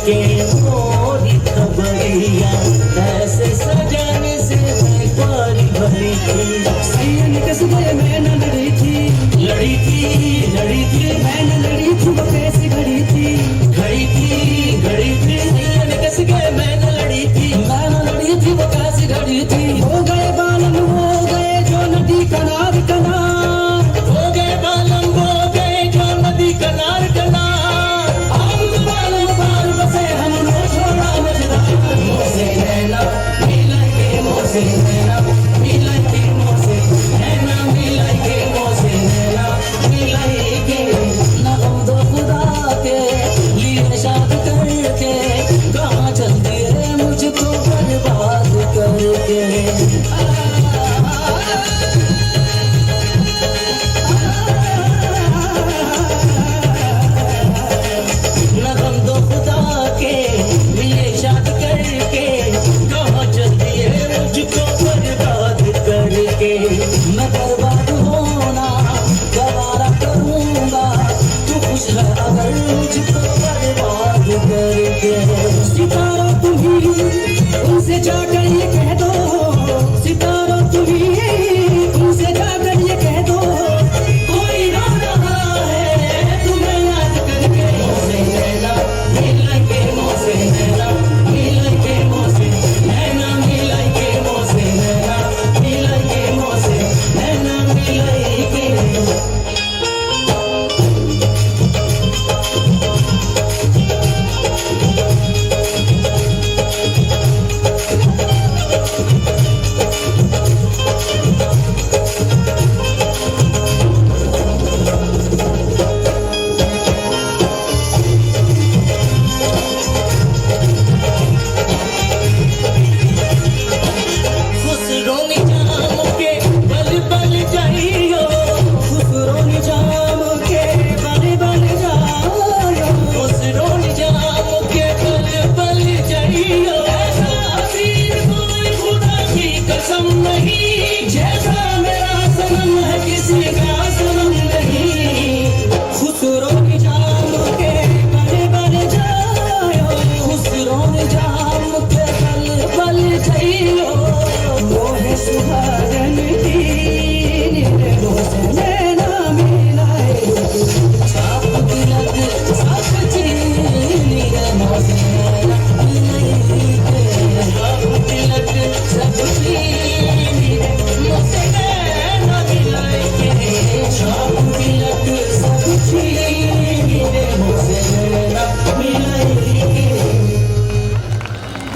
के मोरी खबरिया ऐसे सजाने से मैं पारी भरी थी। सैयन कसबे में न लड़ी थी मैं न लड़ी थी वो कैसे घड़ी थी सैयन कसबे में न लड़ी थी मैं न लड़ी थी वो कैसे घड़ी थी। हो गए बालम हो गए जो नदी किनार किनार, हो गए बालम हो गए जो नदी किनार किनार। हम बालम पार बसे हमने छोड़ा मझधार।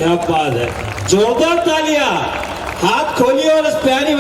क्या बात है, जोरदार तालियां। हाथ खोलिए और इस प्यारी